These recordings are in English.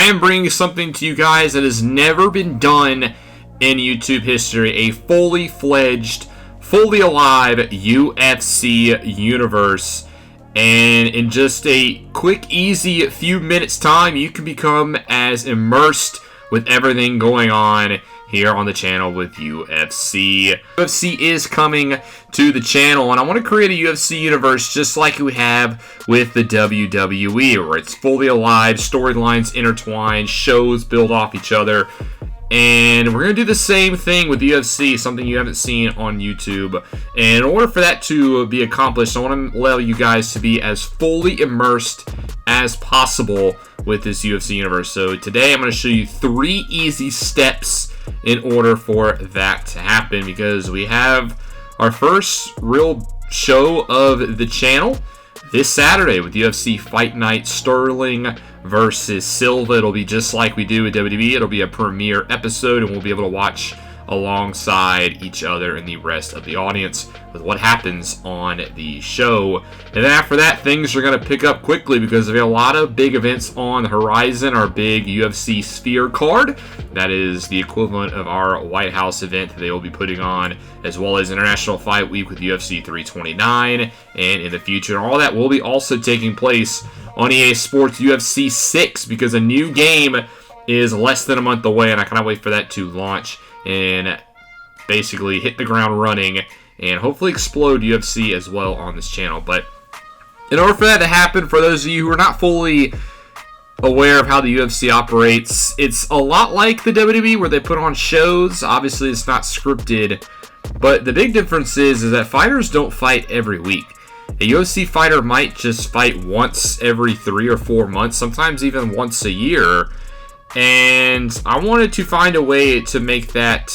am bringing something to you guys that has never been done in YouTube history. A fully fledged, fully alive UFC Universe. And in just a quick, easy few minutes time, you can become as immersed with everything going on here on the channel with UFC. UFC is coming to the channel, and I want to create a UFC universe just like we have with the WWE, where it's fully alive, storylines intertwined, shows build off each other. And we're going to do the same thing with UFC, something you haven't seen on YouTube. And in order for that to be accomplished, I want to allow you guys to be as fully immersed as possible with this UFC universe. So today I'm going to show you 3 easy steps in order for that to happen, because we have our first real show of the channel this Saturday with UFC Fight Night Sterling versus Silva. It'll be just like we do with WWE. It'll be a premiere episode, and we'll be able to watch alongside each other and the rest of the audience with what happens on the show. And then after that, things are going to pick up quickly because we have a lot of big events on the horizon. Our big UFC Sphere card, that is the equivalent of our White House event that they will be putting on, as well as International Fight Week with UFC 329, and in the future, all that will be also taking place on EA Sports UFC 6, because a new game is less than a month away, and I cannot wait for that to launch and basically hit the ground running and hopefully explode UFC as well on this channel. But in order for that to happen, for those of you who are not fully aware of how the UFC operates, it's a lot like the WWE where they put on shows. Obviously, it's not scripted, but the big difference is that fighters don't fight every week. A UFC fighter might just fight once every 3 or 4 months, sometimes even once a year. And I wanted to find a way to make that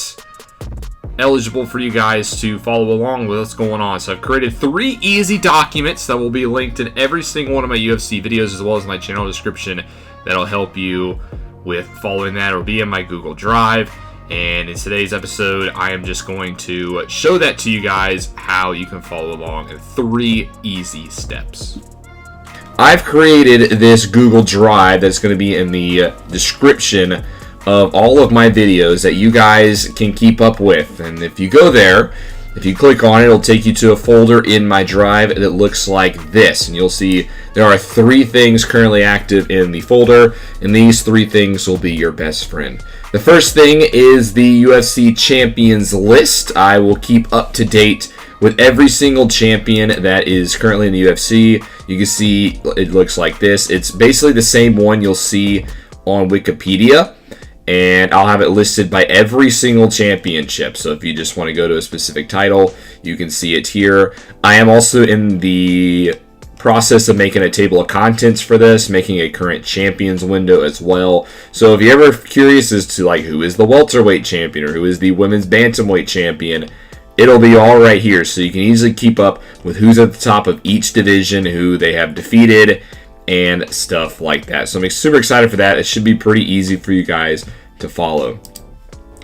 eligible for you guys to follow along with what's going on. So I've created 3 easy documents that will be linked in every single one of my UFC videos, as well as my channel description, that'll help you with following that, or be in my Google Drive. And in today's episode, I am just going to show that to you guys, how you can follow along in 3 easy steps. I've created this Google Drive that's going to be in the description of all of my videos that you guys can keep up with. And if you go there, if you click on it, it'll take you to a folder in my drive that looks like this. And you'll see there are 3 things currently active in the folder, and these 3 things will be your best friend. The first thing is the UFC Champions list. I will keep up to date with every single champion that is currently in the UFC. You can see it looks like this. It's basically the same one you'll see on Wikipedia, and I'll have it listed by every single championship. So if you just want to go to a specific title, you can see it here. I am also in the process of making a table of contents for this, making a current champions window as well. So if you're ever curious as to like who is the welterweight champion or who is the women's bantamweight champion, it'll be all right here, so you can easily keep up with who's at the top of each division, who they have defeated, and stuff like that. So I'm super excited for that. It should be pretty easy for you guys to follow.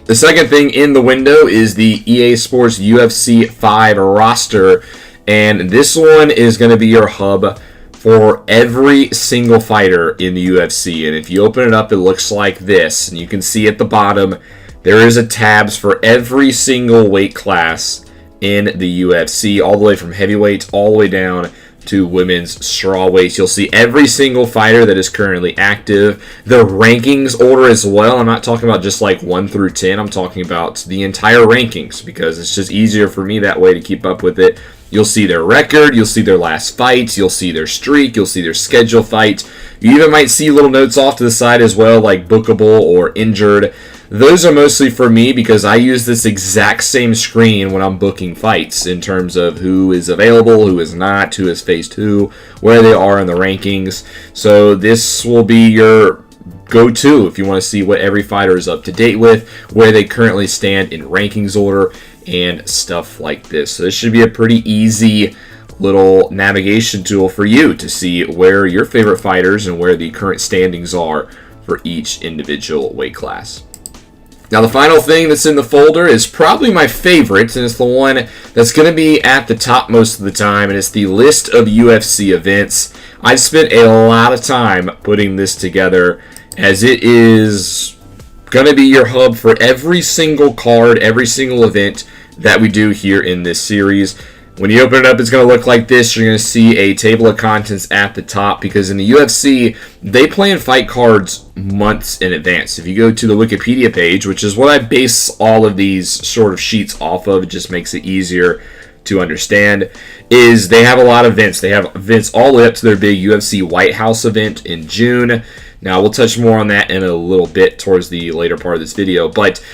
The second thing in the window is the EA Sports UFC 5 roster, and this one is going to be your hub for every single fighter in the UFC. And if you open it up, it looks like this, and you can see at the bottom there is a tabs for every single weight class in the UFC, all the way from heavyweight all the way down to women's strawweights. You'll see every single fighter that is currently active, the rankings order as well. I'm not talking about just like 1 through 10. I'm talking about the entire rankings, because it's just easier for me that way to keep up with it. You'll see their record, you'll see their last fights, you'll see their streak, you'll see their schedule fights. You even might see little notes off to the side as well, like bookable or injured. Those are mostly for me because I use this exact same screen when I'm booking fights, in terms of who is available, who is not, who has faced who, where they are in the rankings. So this will be your go-to if you want to see what every fighter is up to date with, where they currently stand in rankings order, and stuff like this. So this should be a pretty easy little navigation tool for you to see where your favorite fighters and where the current standings are for each individual weight class. Now the final thing that's in the folder is probably my favorite, and it's the one that's going to be at the top most of the time, and it's the list of UFC events. I've spent a lot of time putting this together, as it is going to be your hub for every single card, every single event that we do here in this series. When you open it up, it's going to look like this. You're going to see a table of contents at the top, because in the UFC, they plan fight cards months in advance. If you go to the Wikipedia page, which is what I base all of these sort of sheets off of, it just makes it easier to understand, is they have a lot of events. They have events all the way up to their big UFC White House event in June. Now, we'll touch more on that in a little bit towards the later part of this video, but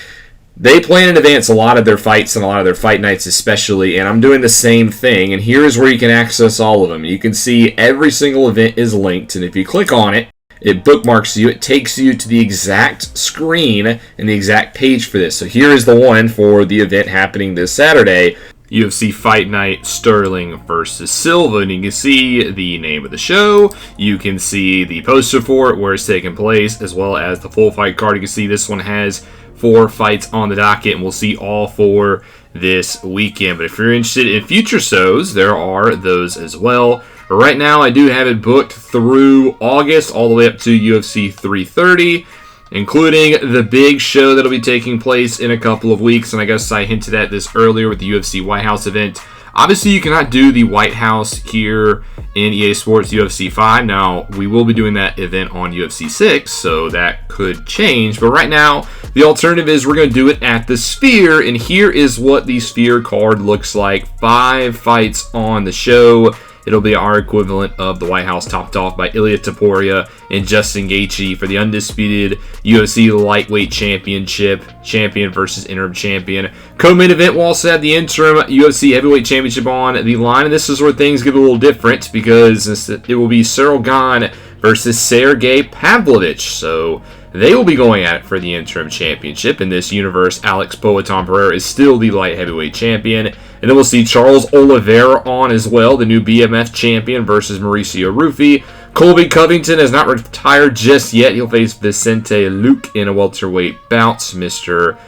they plan in advance a lot of their fights and a lot of their fight nights especially, and I'm doing the same thing, and here's where you can access all of them. You can see every single event is linked, and if you click on it, it bookmarks you. It takes you to the exact screen and the exact page for this. So here is the one for the event happening this Saturday. UFC Fight Night Sterling versus Silva, and you can see the name of the show, you can see the poster for it, where it's taking place, as well as the full fight card. You can see this one has 4 fights on the docket, and we'll see all 4 this weekend. But if you're interested in future shows, there are those as well. But right now, I do have it booked through August, all the way up to UFC 330, including the big show that'll be taking place in a couple of weeks. And I guess I hinted at this earlier with the UFC White House event. Obviously, you cannot do the White House here in EA Sports UFC 5. Now, we will be doing that event on UFC 6, so that could change. But right now, the alternative is we're going to do it at the Sphere, and here is what the Sphere card looks like. 5 fights on the show. It'll be our equivalent of the White House, topped off by Ilia Topuria and Justin Gaethje for the undisputed UFC Lightweight Championship, champion versus interim champion. Co-main event will also have the interim UFC Heavyweight Championship on the line, and this is where things get a little different, because it will be Cyril Gane versus Sergey Pavlovich. So they will be going at it for the interim championship. In this universe, Alex Poatan Pereira is still the light heavyweight champion. And then we'll see Charles Oliveira on as well, the new BMF champion, versus Mauricio Rufy. Colby Covington has not retired just yet. He'll face Vicente Luque in a welterweight bout. Mr.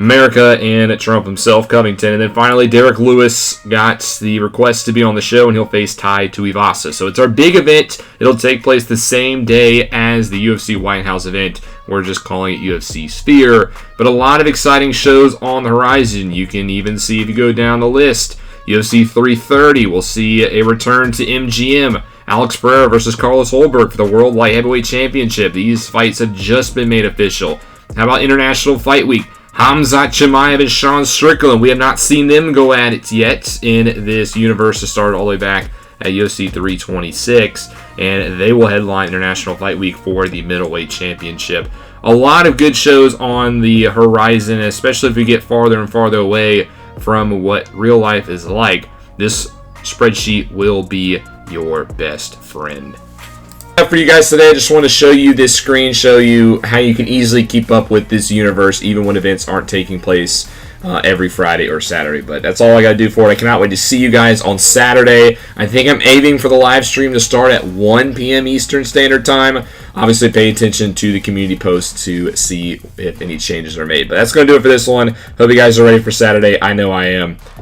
America and Trump himself, Covington. And then finally, Derek Lewis got the request to be on the show, and he'll face Tai Tuivasa. So it's our big event. It'll take place the same day as the UFC White House event. We're just calling it UFC Sphere. But a lot of exciting shows on the horizon. You can even see, if you go down the list, UFC 330, we'll see a return to MGM. Alex Pereira versus Carlos Holberg for the World Light Heavyweight Championship. These fights have just been made official. How about International Fight Week? Hamzat Chimaev and Sean Strickland. We have not seen them go at it yet in this universe to start all the way back at UFC 326. And they will headline International Fight Week for the Middleweight Championship. A lot of good shows on the horizon, especially if we get farther and farther away from what real life is like. This spreadsheet will be your best friend. For you guys today, I just want to show you this screen, show you how you can easily keep up with this universe even when events aren't taking place every Friday or Saturday. But that's all I got to do for it. I cannot wait to see you guys on Saturday. I think I'm aiming for the live stream to start at 1 p.m. Eastern Standard Time. Obviously, pay attention to the community posts to see if any changes are made. But that's going to do it for this one. Hope you guys are ready for Saturday. I know I am.